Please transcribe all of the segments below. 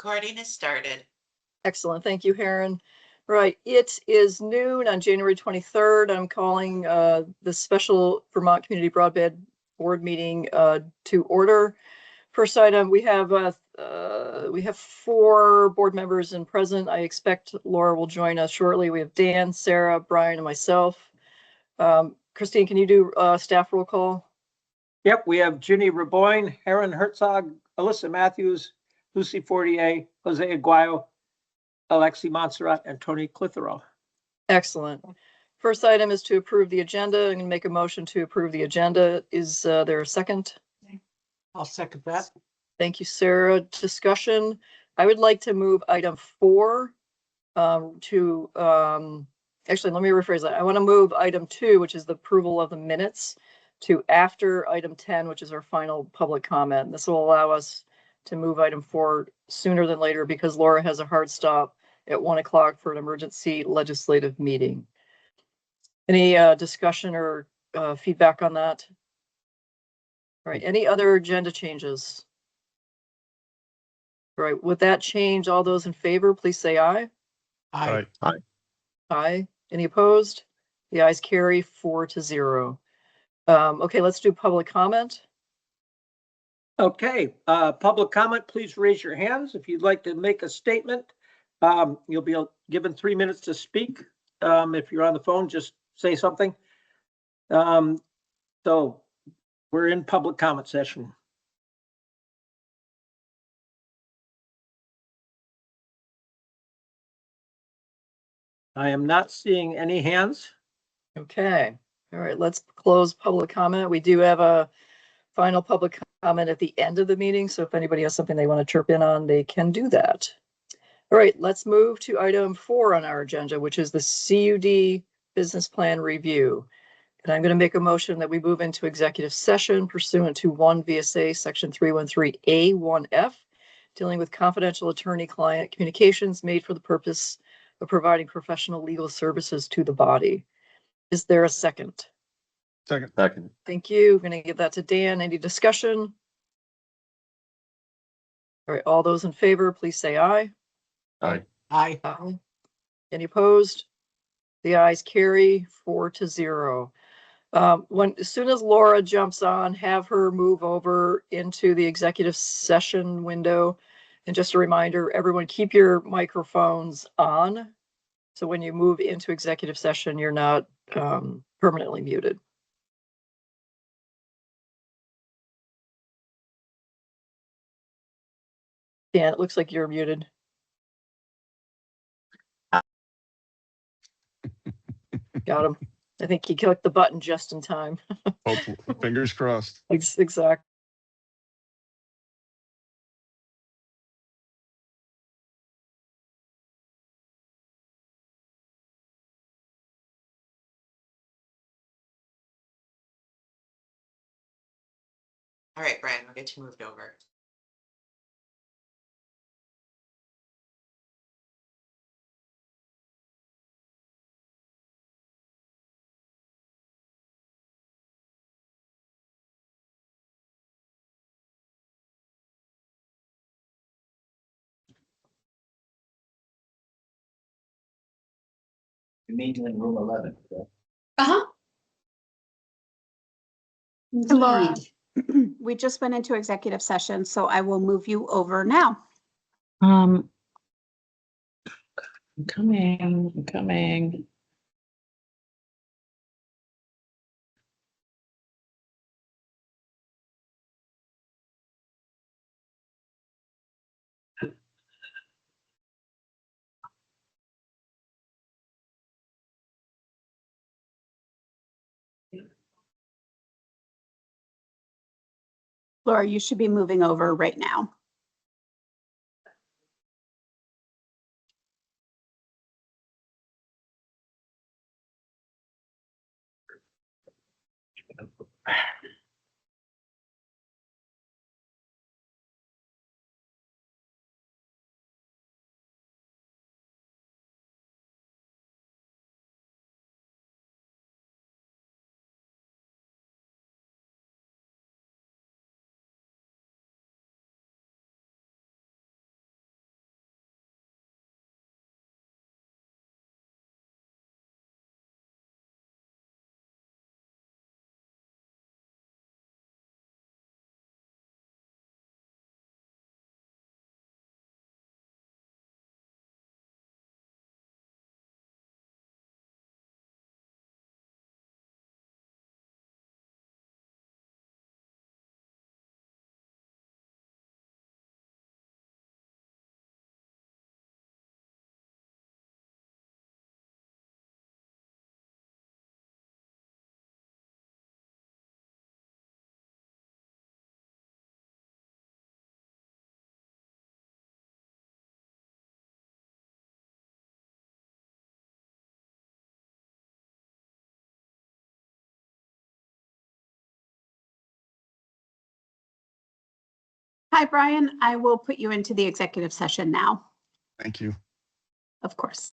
Recording is started. Excellent. Thank you, Heron. Right. It is noon on January 23rd. I'm calling the special Vermont Community Broadband Board meeting to order. First item, we have 4 board members in present. I expect Laura will join us shortly. We have Dan, Sarah, Brian, and myself. Christine, can you do staff roll call? Yep, we have Ginny Raboyne, Heron Herzog, Alyssa Matthews, Lucy Fortier, Jose Aguayo, Alexi Montserrat, and Tony Clitheroe. Excellent. First item is to approve the agenda. I'm going to make a motion to approve the agenda. Is there a second? I'll second that. Thank you, Sarah. Discussion. I would like to move item 4 to actually, let me rephrase that. I want to move item 2, which is the approval of the minutes, to after item 10, which is our final public comment. This will allow us to move item 4 sooner than later because Laura has a hard stop at 1 o'clock for an emergency legislative meeting. Any discussion or feedback on that? All right, any other agenda changes? All right, with that change, all those in favor, please say aye. Aye. Aye. Aye. Any opposed? The ayes carry 4-0. Okay, let's do public comment. Okay, public comment, please raise your hands. If you'd like to make a statement, you'll be given 3 minutes to speak. If you're on the phone, just say something. So we're in public comment session. I am not seeing any hands. Okay. All right, let's close public comment. We do have a final public comment at the end of the meeting, so if anybody has something they want to chirp in on, they can do that. All right, let's move to item 4 on our agenda, which is the CUD business plan review. And I'm going to make a motion that we move into executive session pursuant to 1 VSA section 313A1F, dealing with confidential attorney-client communications made for the purpose of providing professional legal services to the body. Is there a second? Second. Thank you. I'm going to give that to Dan. Any discussion? All right, all those in favor, please say aye. Aye. Aye. Aye. Any opposed? The ayes carry 4-0. As soon as Laura jumps on, have her move over into the executive session window. And just a reminder, everyone keep your microphones on. So when you move into executive session, you're not permanently muted. Dan, it looks like you're muted. Got him. I think he clicked the button just in time. Hopefully, fingers crossed. Exactly. All right, Brian, we'll get you moved over. You mean in room 11? Uh-huh. Laura, we just went into executive session, so I will move you over now. I'm coming. Laura, you should be moving over right now. Hi, Brian. I will put you into the executive session now, Thank you. of course.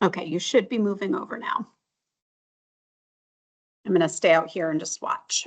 Okay, you should be moving over now. I'm going to stay out here and just watch.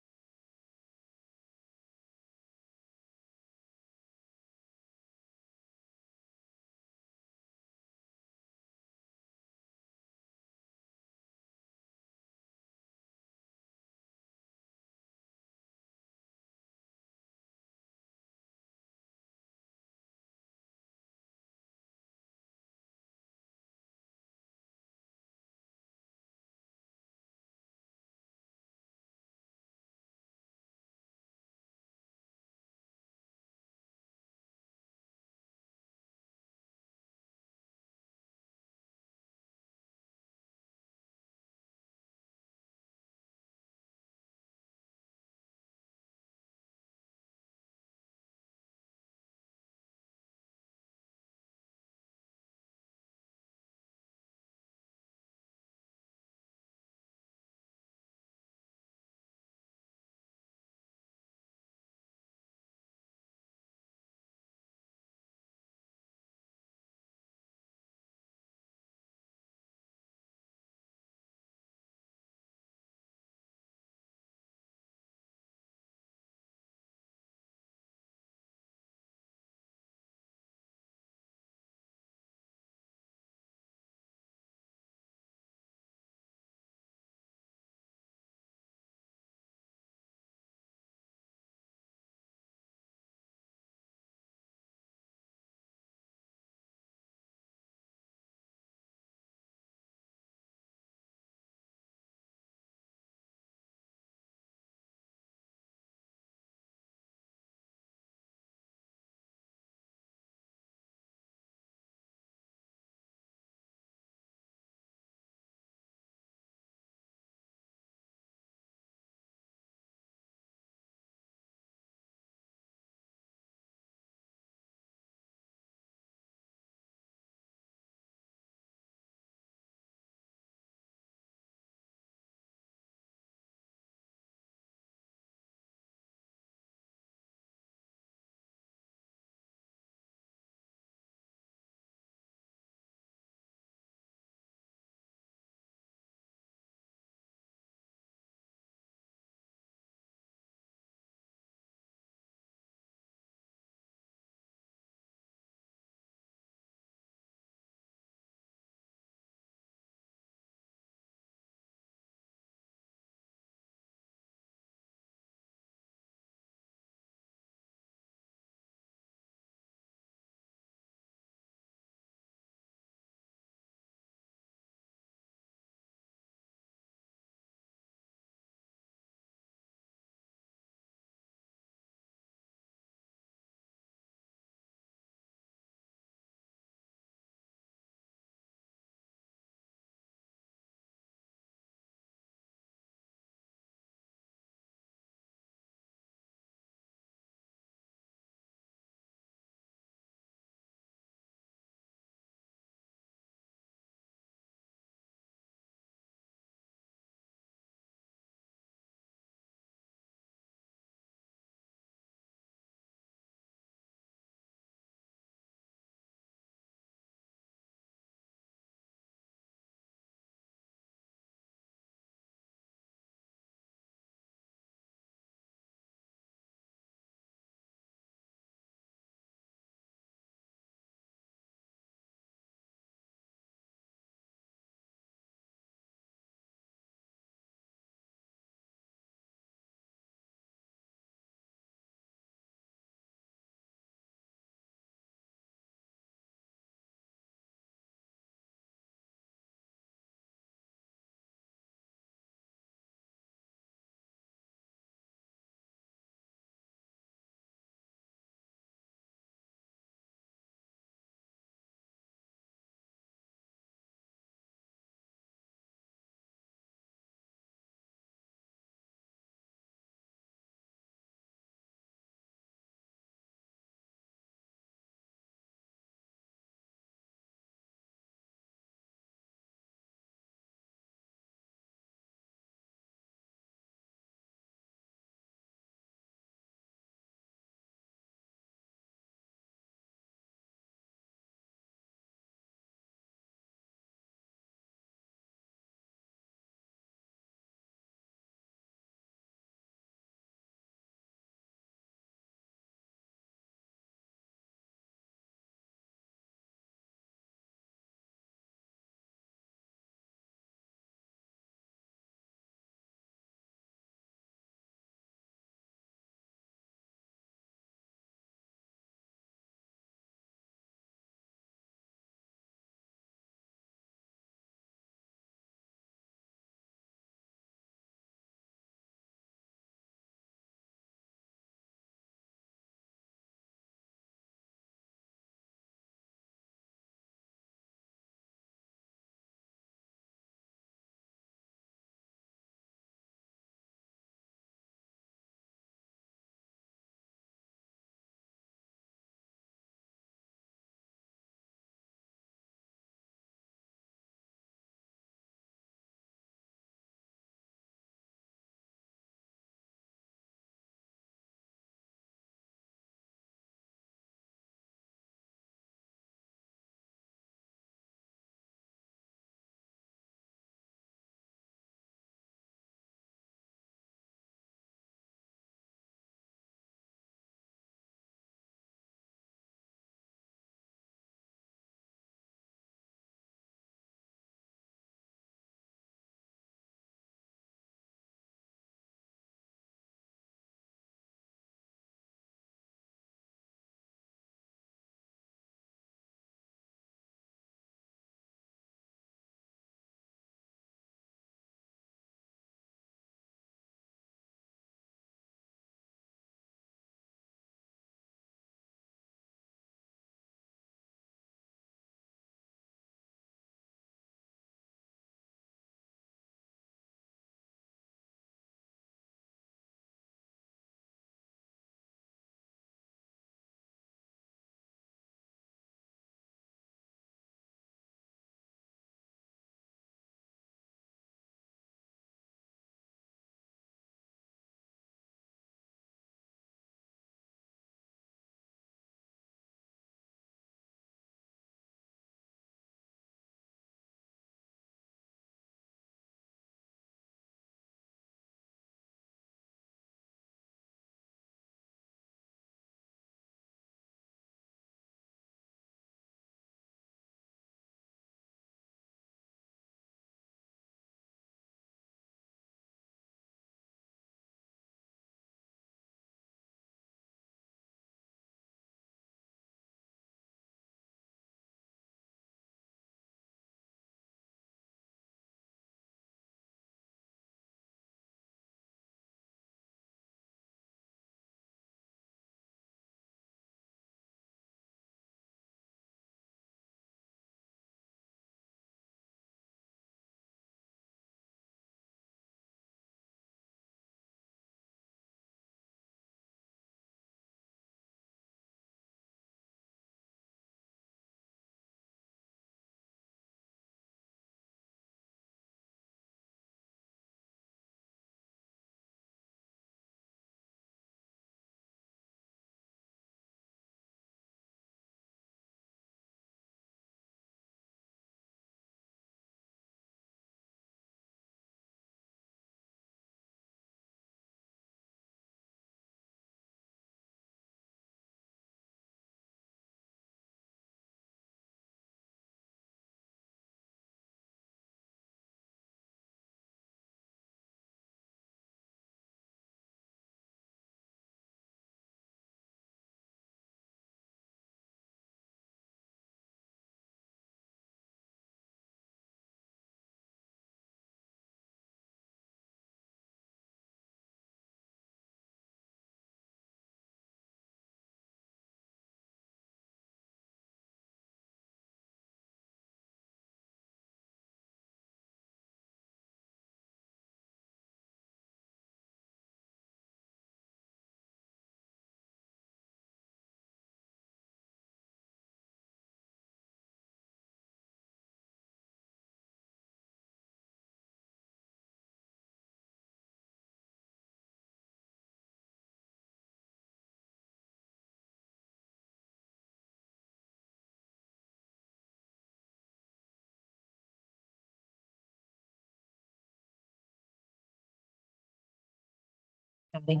Patty.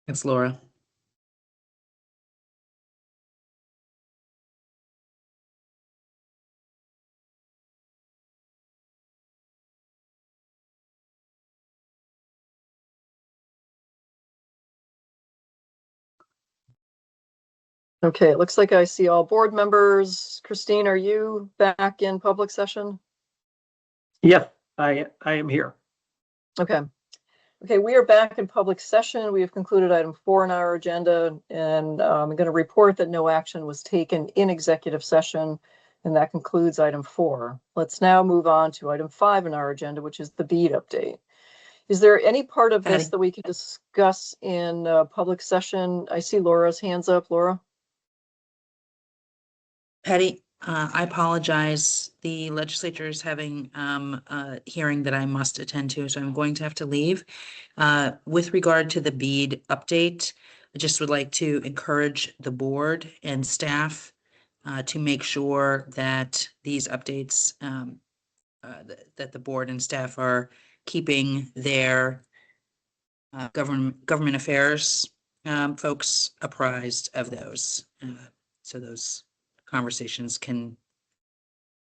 It's Laura. Okay, it looks like I see all board members. Christine, are you back in public session? Yes, I am here. Okay. Okay, we are back in public session. We have concluded item 4 on our agenda, and I'm going to report that no action was taken in executive session, and that concludes item 4. Let's now move on to item 5 on our agenda, which is the BEAD update. Is there any part of this Patty. that we can discuss in public session? I see Laura's hands up. Laura? Patty, I apologize. The legislature is having a hearing that I must attend to, so I'm going to have to leave. With regard to the BEAD update, I just would like to encourage the board and staff to make sure that these updates, that the board and staff are keeping their government affairs folks apprised of those. So those conversations can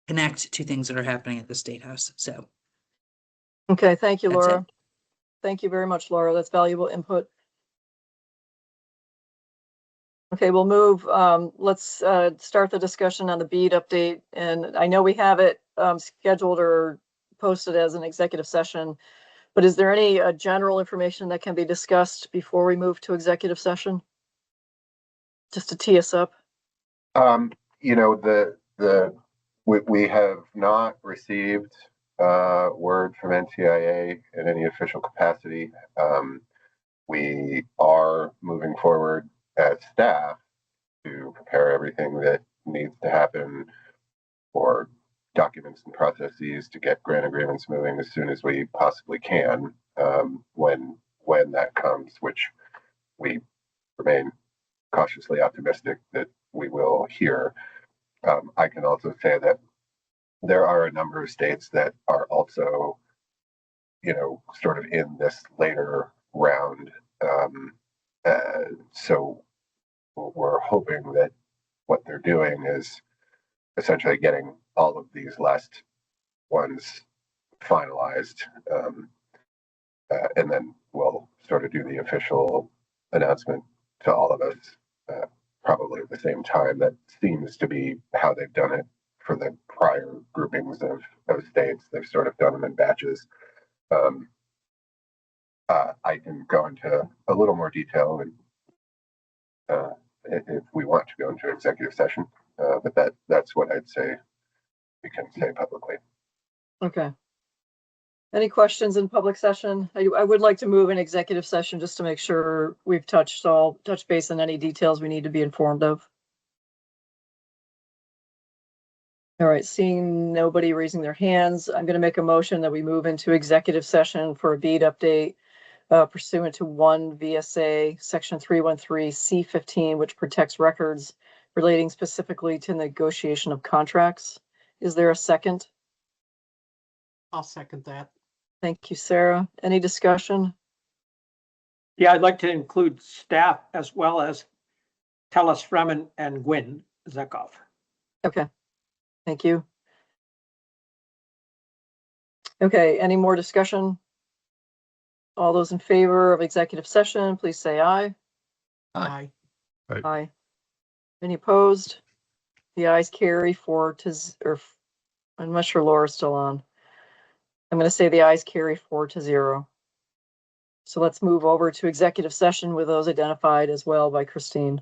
connect to things that are happening at the State House. So Okay, thank you, That's it. Laura. Thank you very much, Laura. That's valuable input. Okay, we'll move. Let's start the discussion on the BEAD update. And I know we have it scheduled or posted as an executive session, but is there any general information that can be discussed before we move to executive session? Just to tee us up. You know, we have not received word from NTIA in any official capacity. We are moving forward as staff to prepare everything that needs to happen for documents and processes to get grant agreements moving as soon as we possibly can, when that comes, which we remain cautiously optimistic that we will hear. I can also say that there are a number of states that are also, sort of in this later round. So we're hoping that what they're doing is essentially getting all of these last ones finalized. And then we'll sort of do the official announcement to all of us, probably at the same time. That seems to be how they've done it for the prior groupings of states. They've sort of done them in batches. Um, I can go into a little more detail and, if we want to go into executive session, but that's what I'd say we can say publicly. Okay. Any questions in public session? I would like to move in executive session just to make sure we've touched base on any details we need to be informed of. All right, seeing nobody raising their hands, I'm going to make a motion that we move into executive session for a BEAD update pursuant to 1 VSA section 313 C15, which protects records relating specifically to negotiation of contracts. Is there a second? I'll second that. Thank you, Sarah. Any discussion? Yeah, I'd like to include staff as well as Telus Fremen and Gwyn Zekov. Okay, thank you. Okay, any more discussion? All those in favor of executive session, please say aye. Aye. Aye. Any opposed? The ayes carry 4 to, or I'm not sure Laura's still on. I'm going to say the ayes carry 4-0. So let's move over to executive session with those identified as well by Christine.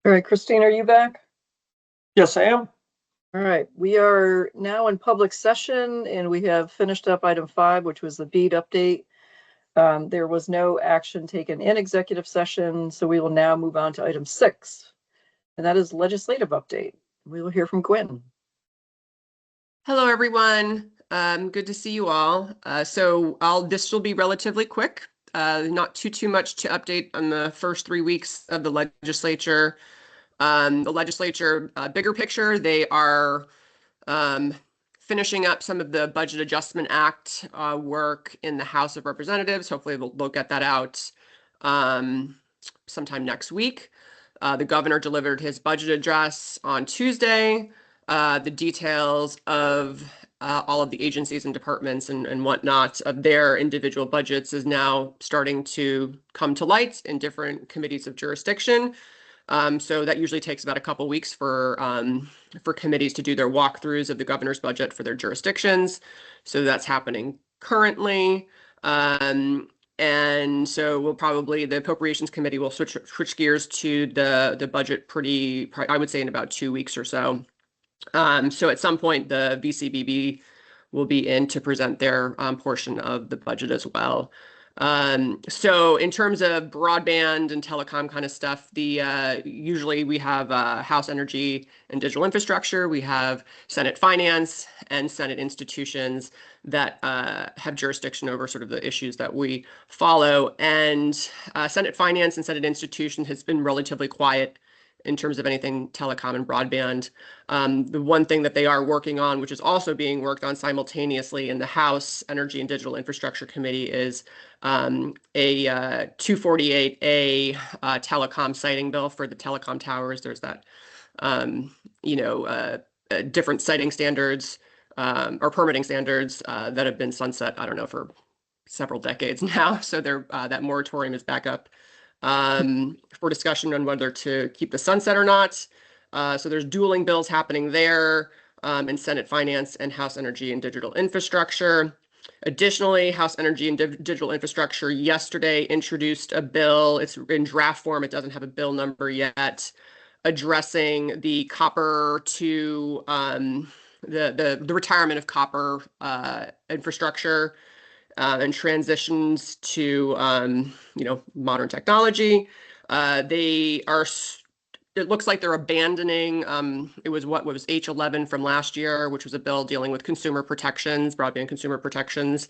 All right, Christine, are you back? Yes, I am. All right, we are now in public session and we have finished up item 5, which was the BEAD update. There was no action taken in executive session, so we will now move on to item 6, and that is legislative update. We will hear from Gwen. Hello, everyone. Good to see you all. This will be relatively quick. Not too much to update on the first 3 weeks of the legislature. The legislature, bigger picture, they are finishing up some of the Budget Adjustment Act work in the House of Representatives. Hopefully they'll get that out sometime next week. The governor delivered his budget address on Tuesday. The details of all of the agencies and departments and whatnot of their individual budgets is now starting to come to light in different committees of jurisdiction. So that usually takes about a couple weeks for committees to do their walkthroughs of the governor's budget for their jurisdictions. So that's happening currently. And so the Appropriations Committee will switch gears to the budget I would say in about 2 weeks or so. So at some point, the VCBB will be in to present their portion of the budget as well. So in terms of broadband and telecom kind of stuff, usually we have House Energy and Digital Infrastructure, we have Senate Finance and Senate institutions that have jurisdiction over sort of the issues that we follow. And Senate Finance and Senate Institution has been relatively quiet in terms of anything telecom and broadband. The one thing that they are working on, which is also being worked on simultaneously in the House Energy and Digital Infrastructure Committee, is a 248A telecom siting bill for the telecom towers. There's that, different siting standards or permitting standards that have been sunset, I don't know, for several decades now. So that moratorium is back up for discussion on whether to keep the sunset or not. So there's dueling bills happening there in Senate Finance and House Energy and Digital Infrastructure. Additionally, House Energy and Digital Infrastructure yesterday introduced a bill. It's in draft form. It doesn't have a bill number yet, addressing the copper to the retirement of copper infrastructure and transitions to modern technology. It looks like they're abandoning, it was H11 from last year, which was a bill dealing with consumer protections, broadband consumer protections.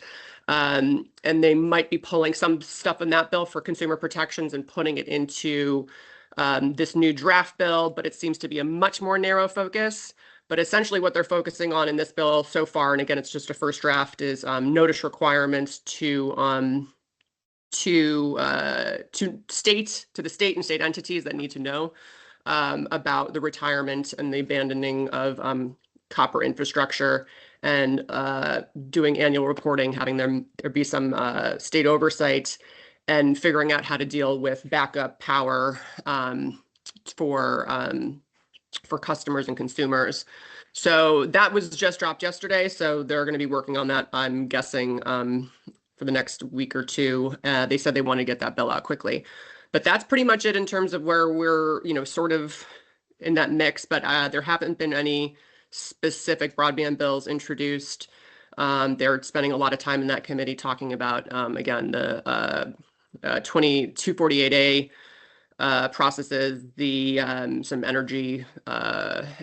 And they might be pulling some stuff in that bill for consumer protections and putting it into this new draft bill, but it seems to be a much more narrow focus. But essentially what they're focusing on in this bill so far, and again, it's just a first draft, is notice requirements to the state and state entities that need to know about the retirement and the abandoning of copper infrastructure, and doing annual reporting, having there be some state oversight, and figuring out how to deal with backup power for customers and consumers. So that was just dropped yesterday. So they're going to be working on that, I'm guessing, for the next week or two. They said they want to get that bill out quickly. But that's pretty much it in terms of where we're, sort of in that mix. But there haven't been any specific broadband bills introduced. They're spending a lot of time in that committee talking about, again, the 248A processes, some energy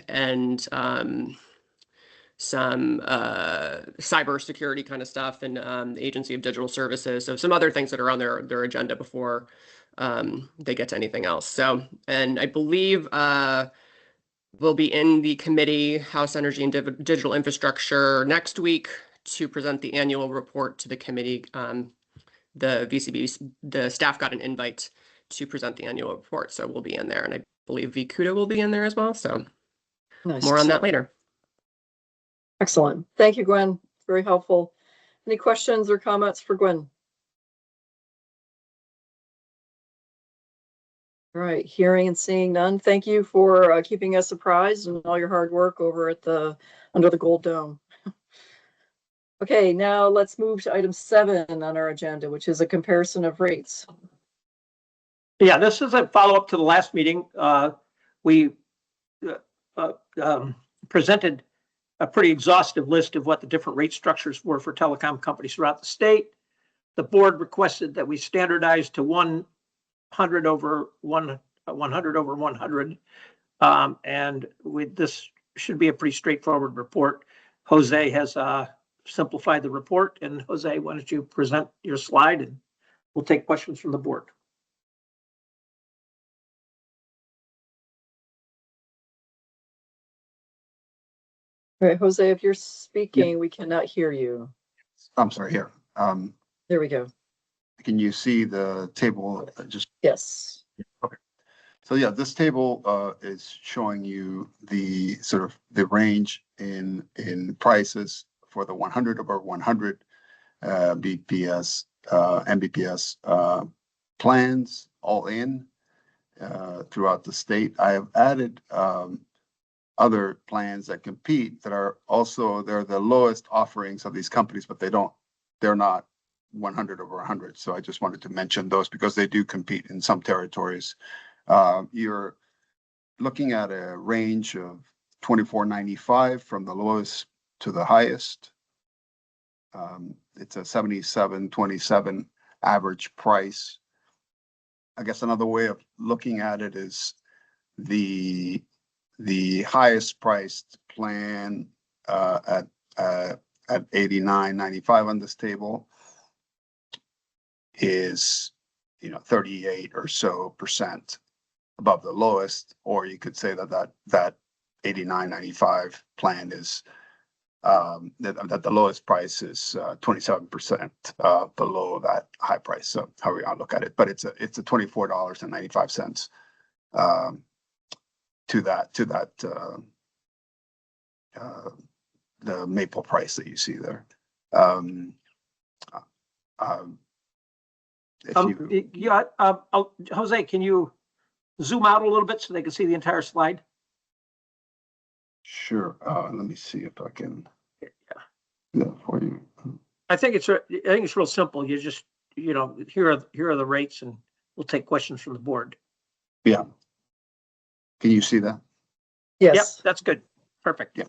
and some cybersecurity kind of stuff, and the Agency of Digital Services. So some other things that are on their agenda before they get to anything else. So, and I believe we'll be in the committee, House Energy and Digital Infrastructure, next week to present the annual report to the committee. The VCB, the staff got an invite to present the annual report, so we'll be in there, and I believe VCUDA will be in there as well. So Nice. More on that later. Excellent. Thank you, Gwen. Very helpful. Any questions or comments for Gwen? All right, hearing and seeing none. Thank you for keeping us apprised and all your hard work over at under the Gold Dome. Okay, now let's move to item 7 on our agenda, which is a comparison of rates. Yeah, this is a follow-up to the last meeting. we presented a pretty exhaustive list of what the different rate structures were for telecom companies throughout the state. The board requested that we standardize to 100 over 100. And this should be a pretty straightforward report. Jose has simplified the report. And Jose, why don't you present your slide and we'll take questions from the board. All right, Jose, if you're speaking, we cannot hear you. I'm sorry, here. There we go. Can you see the table? Just Yes. okay. So yeah, this table is showing you the sort of the range in prices for the 100 over 100 BPS Mbps plans all in throughout the state. I have added other plans that compete that are also, they're the lowest offerings of these companies, but they're not 100 over 100. So I just wanted to mention those because they do compete in some territories. You're looking at a range of $24.95 from the lowest to the highest. It's a $77.27 average price. I guess another way of looking at it is the highest priced plan at $89.95 on this table is 38 or so percent above the lowest, or you could say that $89.95 plan is that the lowest price is 27% below that high price. So however you want to look at it, but it's a $24.95 to that the maple price that you see there. Jose, can you zoom out a little bit so they can see the entire slide? Sure. Let me see if I can do that for you. I think it's real simple. You just, here are the rates, and we'll take questions from the board. Yeah. Can you see that? Yes. Yep, that's good. Perfect. Yeah.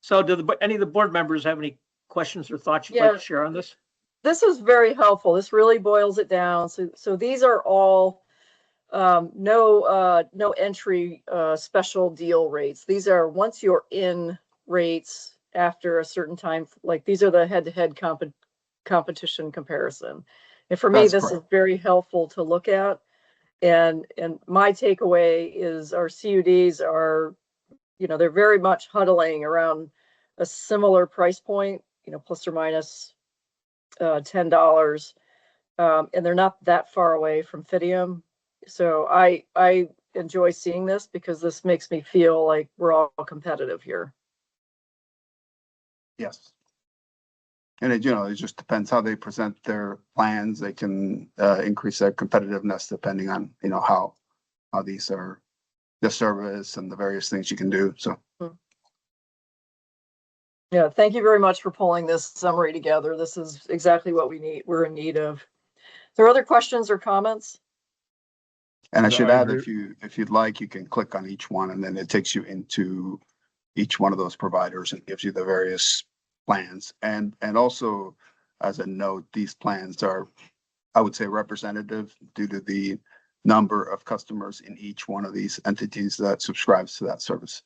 So do any of the board members have any questions or thoughts you'd like to share on this? This is very helpful. This really boils it down. So these are all no entry special deal rates. These are once you're in rates after a certain time, like these are the head-to-head competition comparison. And for me, That's this correct. is very helpful to look at. And my takeaway is our CUDs are, they're very much huddling around a similar price point, plus or minus $10. And they're not that far away from Fidium. So I enjoy seeing this because this makes me feel like we're all competitive here. Yes. And it just depends how they present their plans. They can increase their competitiveness depending on, how these are the service and the various things you can do. So. Yeah, thank you very much for pulling this summary together. This is exactly what we're in need of. Are there other questions or comments? And I No, should I add, agree. if you'd like, you can click on each one and then it takes you into each one of those providers and gives you the various plans. And also, as a note, these plans are, I would say, representative due to the number of customers in each one of these entities that subscribes to that service.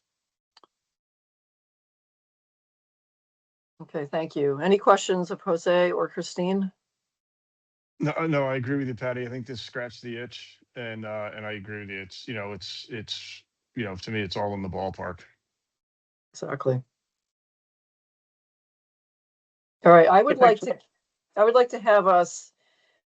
Okay, thank you. Any questions of Jose or Christine? No, I agree with you, Patty. I think this scratched the itch, and I agree with you. It's to me, it's all in the ballpark. Exactly. All right, I would like to have us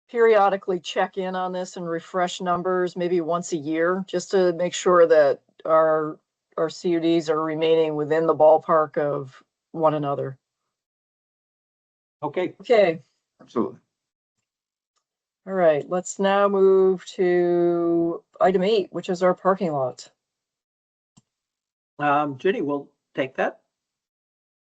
periodically check in on this and refresh numbers maybe once a year, just to make sure that our CUDs are remaining within the ballpark of one another. Okay. Absolutely. All right, let's now move to item 8, which is our parking lot. Ginny will take that.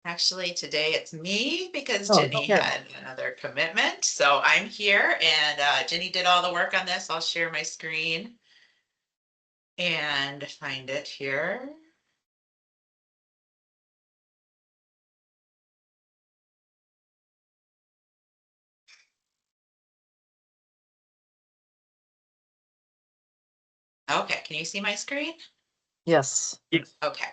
Actually, today it's me because Oh, Ginny yeah. had another commitment. So I'm here and Ginny did all the work on this. I'll share my screen. and find it here. Okay, can you see my screen? Yes. Okay.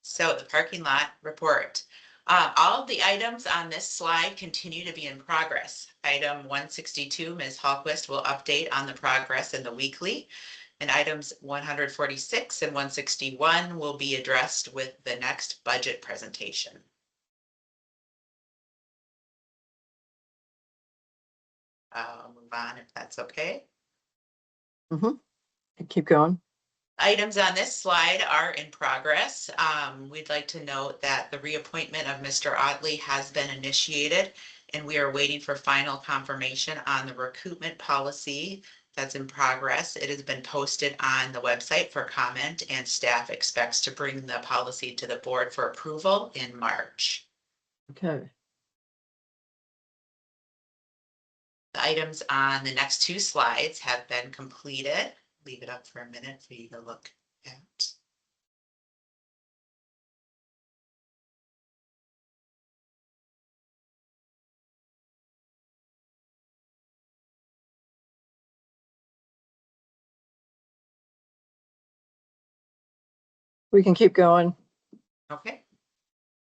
So the parking lot report. All of the items on this slide continue to be in progress. Item 162, Ms. Hallquist will update on the progress in the weekly. And items 146 and 161 will be addressed with the next budget presentation. I'll move on if that's okay. Keep going. Items on this slide are in progress. We'd like to note that the reappointment of Mr. Audley has been initiated, and we are waiting for final confirmation on the recoupment policy that's in progress. It has been posted on the website for comment, and staff expects to bring the policy to the board for approval in March. Okay. The items on the next two slides have been completed. Leave it up for a minute for you to look at. We can keep going. Okay.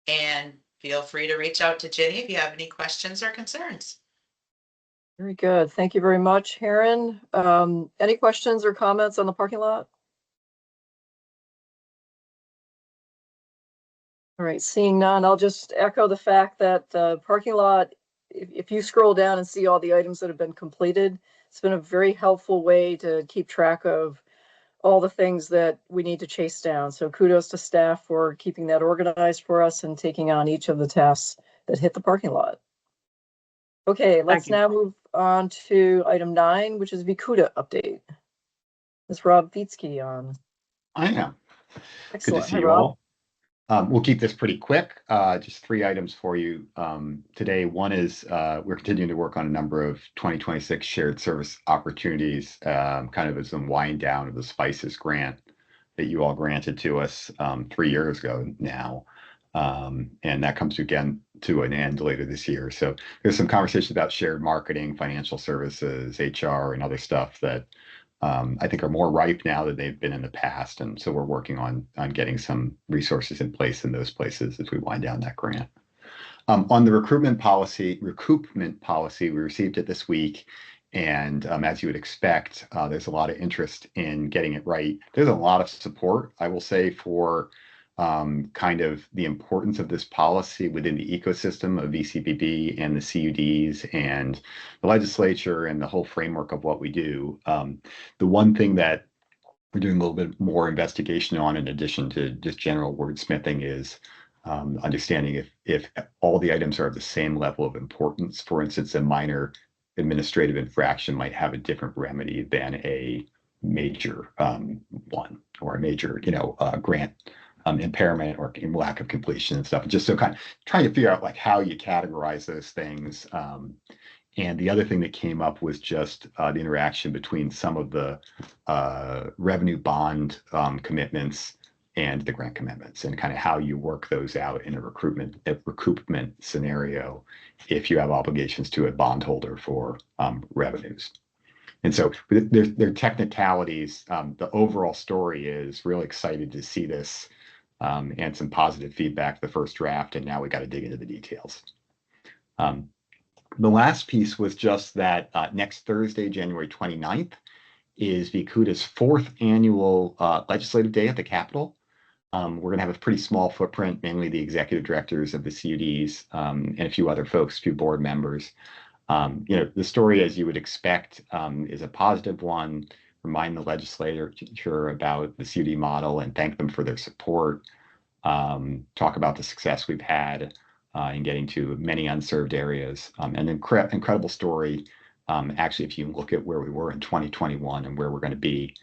And feel free to reach out to Jenny if you have any questions or concerns. Very good. Thank you very much, Heron. Any questions or comments on the parking lot? All right, seeing none, I'll just echo the fact that the parking lot, if you scroll down and see all the items that have been completed, it's been a very helpful way to keep track of all the things that we need to chase down. So kudos to staff for keeping that organized for us and taking on each of the tasks that hit the parking lot. Okay, let's now move on to item 9, which is Vikuda update. Is Rob Vitsky on? I am. Excellent. Good to see Hi, you Rob. all. We'll keep this pretty quick. Just 3 items for you today. One is we're continuing to work on a number of 2026 shared service opportunities, kind of as a wind down of the Spices grant that you all granted to us 3 years ago now. And that comes again to an end later this year. So there's some conversations about shared marketing, financial services, HR, and other stuff that I think are more ripe now than they've been in the past. And so we're working on getting some resources in place in those places as we wind down that grant. On the recoupment policy, we received it this week. And as you would expect, there's a lot of interest in getting it right. There's a lot of support, I will say, for kind of the importance of this policy within the ecosystem of VCBB and the CUDs and the legislature and the whole framework of what we do. The one thing that we're doing a little bit more investigation on, in addition to just general wordsmithing, is understanding if all the items are of the same level of importance. For instance, a minor administrative infraction might have a different remedy than a major one, or a major, grant impairment or lack of completion and stuff. Just so kind of trying to figure out like how you categorize those things. And the other thing that came up was just the interaction between some of the revenue bond commitments and the grant commitments, and kind of how you work those out in a recoupment scenario if you have obligations to a bondholder for revenues. And so there are technicalities. The overall story is really excited to see this and some positive feedback, the first draft, and now we got to dig into the details. The last piece was just that next Thursday, January 29th, is Vikuda's 4th annual legislative day at the Capitol. We're going to have a pretty small footprint, mainly the executive directors of the CUDs and a few other folks, a few board members. The story, as you would expect, is a positive one. Remind the legislature about the CUD model and thank them for their support. Talk about the success we've had in getting to many unserved areas. An incredible story. Actually, if you look at where we were in 2021 and where we're going to be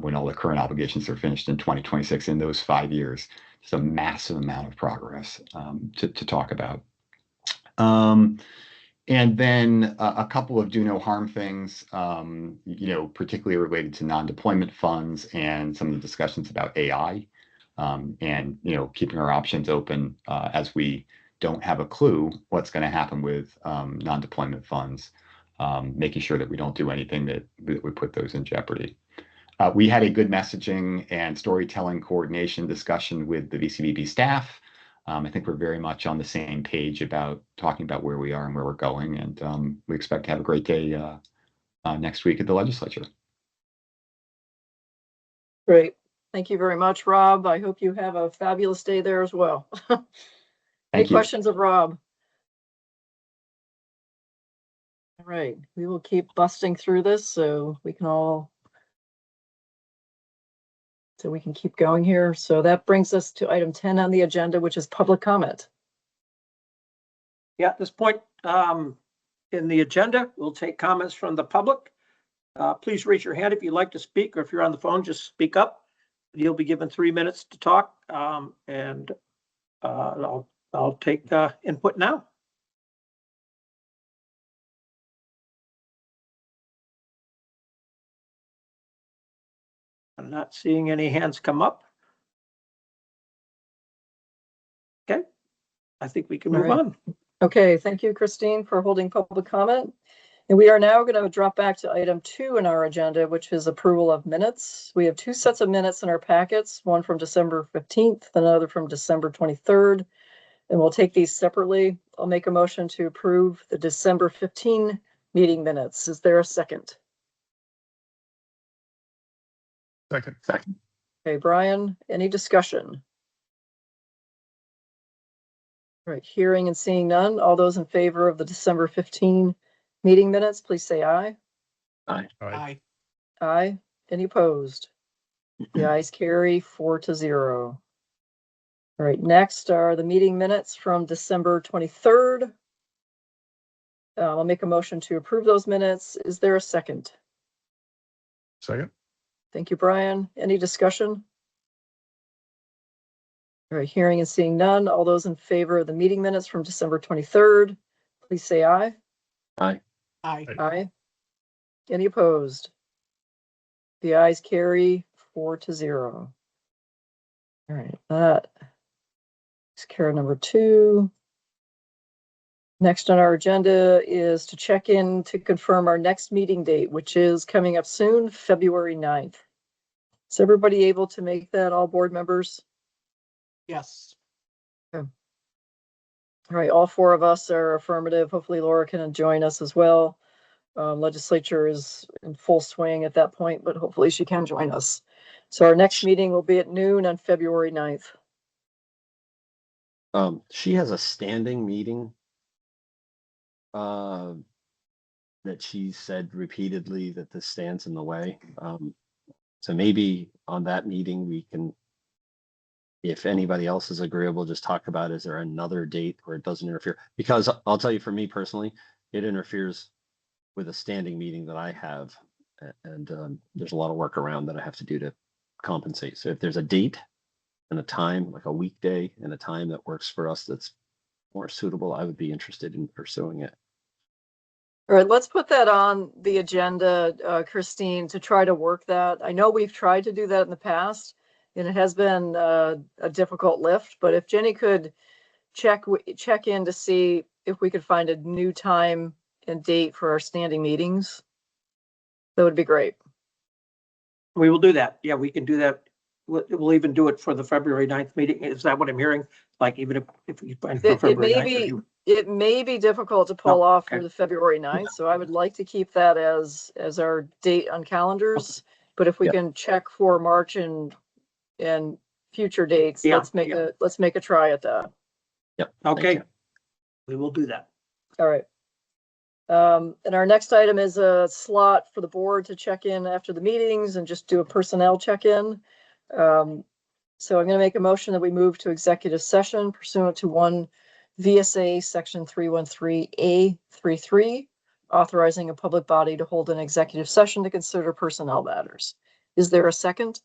when all the current obligations are finished in 2026, in those 5 years, just a massive amount of progress to talk about. And then a couple of do no harm things, particularly related to non-deployment funds and some of the discussions about AI, and keeping our options open as we don't have a clue what's going to happen with non-deployment funds, making sure that we don't do anything that would put those in jeopardy. We had a good messaging and storytelling coordination discussion with the VCBB staff. I think we're very much on the same page about talking about where we are and where we're going, and we expect to have a great day next week at the legislature. Great. Thank you very much, Rob. I hope you have a fabulous day there as well. Any Thank you. questions of Rob? All right, we will keep busting through this so we can keep going here. So that brings us to item 10 on the agenda, which is public comment. Yeah, at this point in the agenda, we'll take comments from the public. Please raise your hand if you'd like to speak, or if you're on the phone, just speak up. You'll be given 3 minutes to talk, and I'll take input now. I'm not seeing any hands come up. Okay, I think we can move on. Okay, thank you, Christine, for holding public comment. And we are now going to drop back to item 2 in our agenda, which is approval of minutes. We have 2 sets of minutes in our packets, one from December 15th, another from December 23rd, and we'll take these separately. I'll make a motion to approve the December 15 meeting minutes. Is there a second? Second. Okay, Brian, any discussion? All right, hearing and seeing none. All those in favor of the December 15 meeting minutes, please say aye. Aye. Aye. Any opposed? The ayes carry 4-0. All right, next are the meeting minutes from December 23rd. I'll make a motion to approve those minutes. Is there a second? Second. Thank you, Brian. Any discussion? All right, hearing and seeing none. All those in favor of the meeting minutes from December 23rd, please say aye. Aye. Aye. Any opposed? The ayes carry 4-0. All right, that is care number 2. Next on our agenda is to check in to confirm our next meeting date, which is coming up soon, February 9th. Is everybody able to make that, all board members? Yes. Okay. All right, all 4 of us are affirmative. Hopefully Laura can join us as well. Legislature is in full swing at that point, but hopefully she can join us. So our next meeting will be at noon on February 9th. She has a standing meeting that she said repeatedly that this stands in the way. So maybe on that meeting we can, if anybody else is agreeable, just talk about, is there another date where it doesn't interfere? Because I'll tell you, for me personally, it interferes with a standing meeting that I have, and there's a lot of work around that I have to do to compensate. So if there's a date and a time, like a weekday and a time that works for us that's more suitable, I would be interested in pursuing it. All right, let's put that on the agenda, Christine, to try to work that. I know we've tried to do that in the past, and it has been a difficult lift, but if Jenny could check in to see if we could find a new time and date for our standing meetings, that would be great. We will do that. Yeah, we can do that. We'll even do it for the February 9th meeting. Is that what I'm hearing? Like, even if we find February 9th? It may be difficult to pull off okay. for the February 9th, so I would like to keep that as our date on calendars. But if we can check for March and future dates, let's make a try at that. Yep. Okay. We will do that. All right. And our next item is a slot for the board to check in after the meetings and just do a personnel check-in. So I'm going to make a motion that we move to executive session pursuant to 1 VSA section 313A33, authorizing a public body to hold an executive session to consider personnel matters. Is there a second?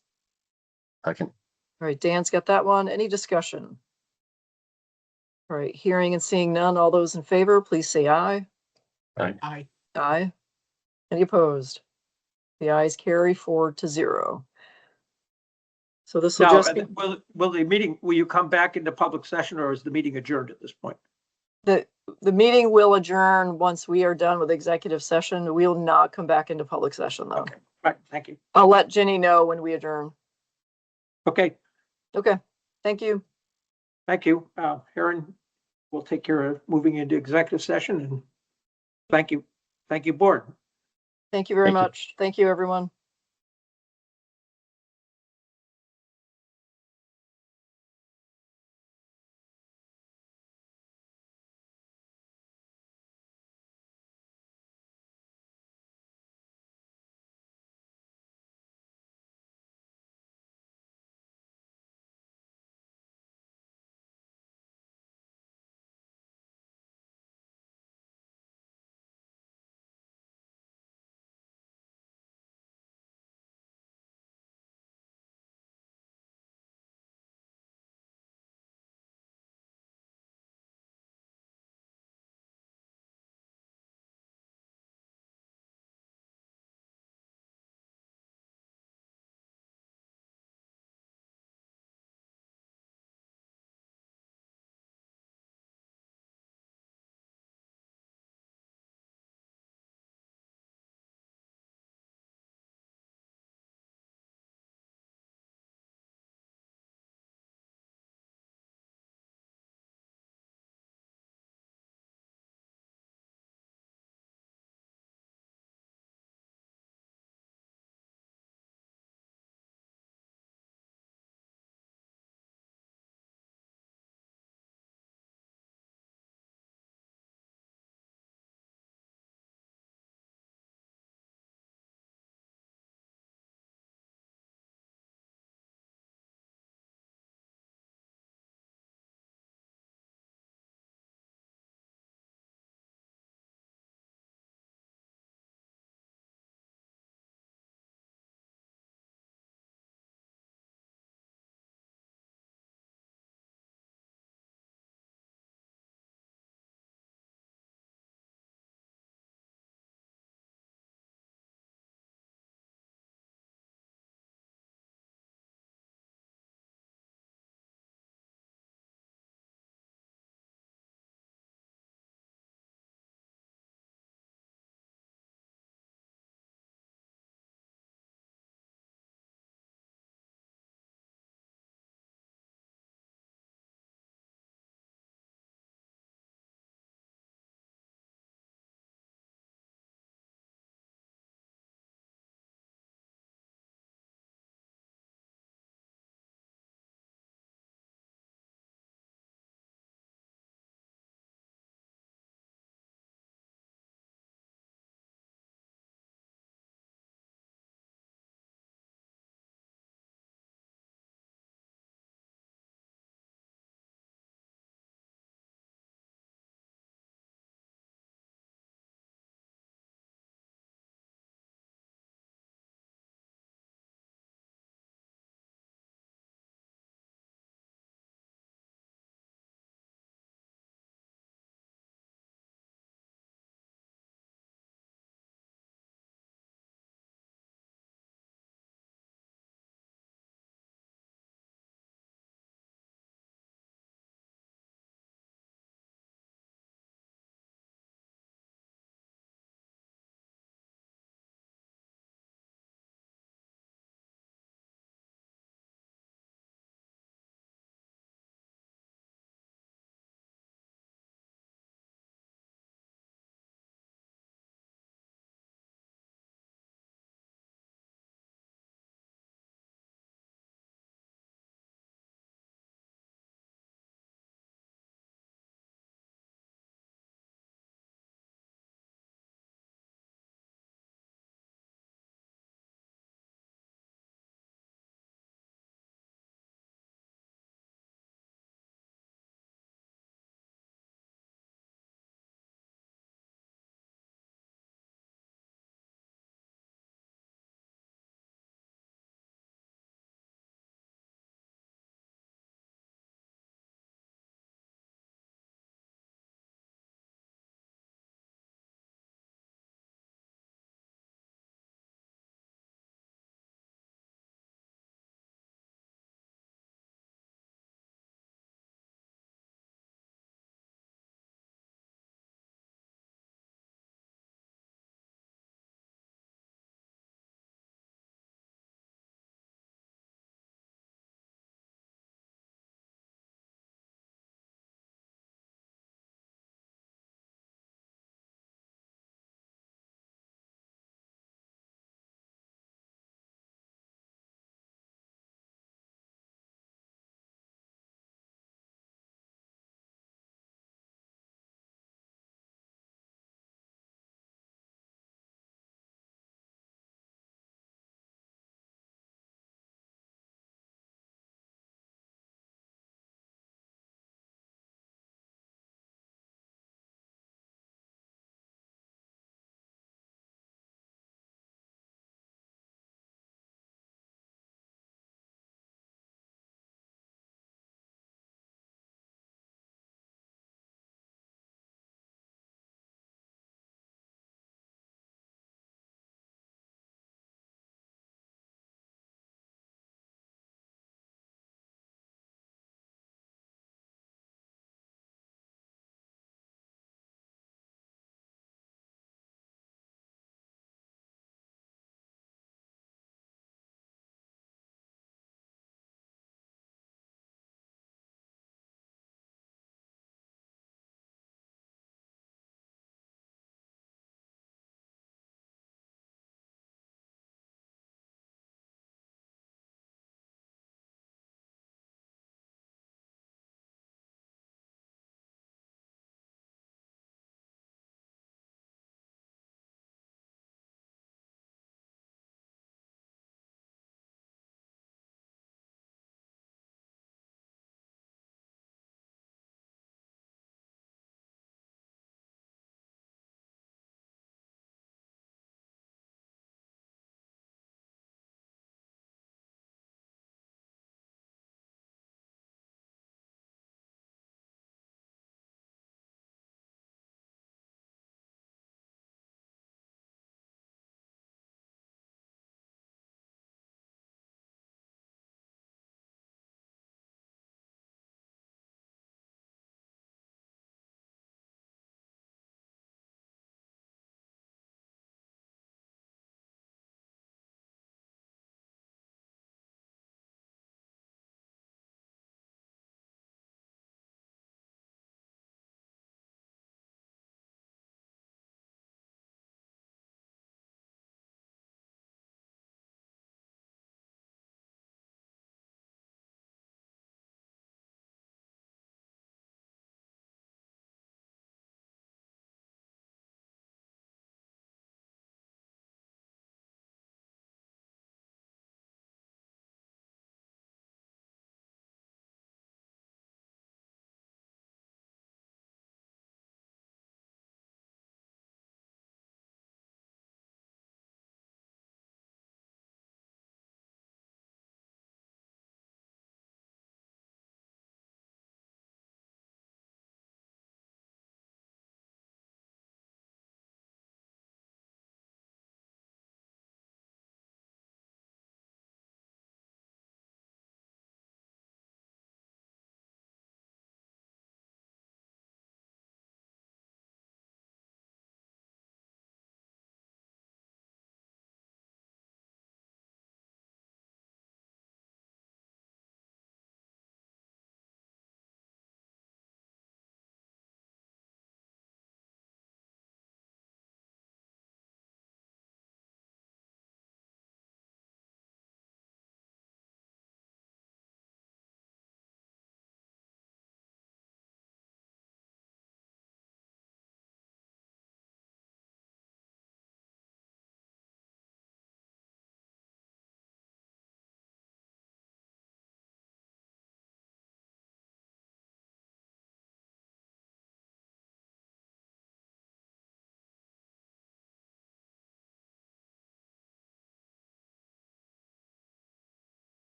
Second. All right, Dan's got that one. Any discussion? All right, hearing and seeing none. All those in favor, please say aye. Aye. Aye. Any opposed? The ayes carry 4-0. So this will Now, just be, will the meeting, will you come back into public session or is the meeting adjourned at this point? the meeting will adjourn once we are done with executive session. We will not come back into public session though. Okay, right, thank you. I'll let Jenny know when we adjourn. Okay, Okay, thank you. thank you. Erin will take care of moving into executive session and thank you. Thank you, board. Thank you very Thank you. much. Thank you, everyone.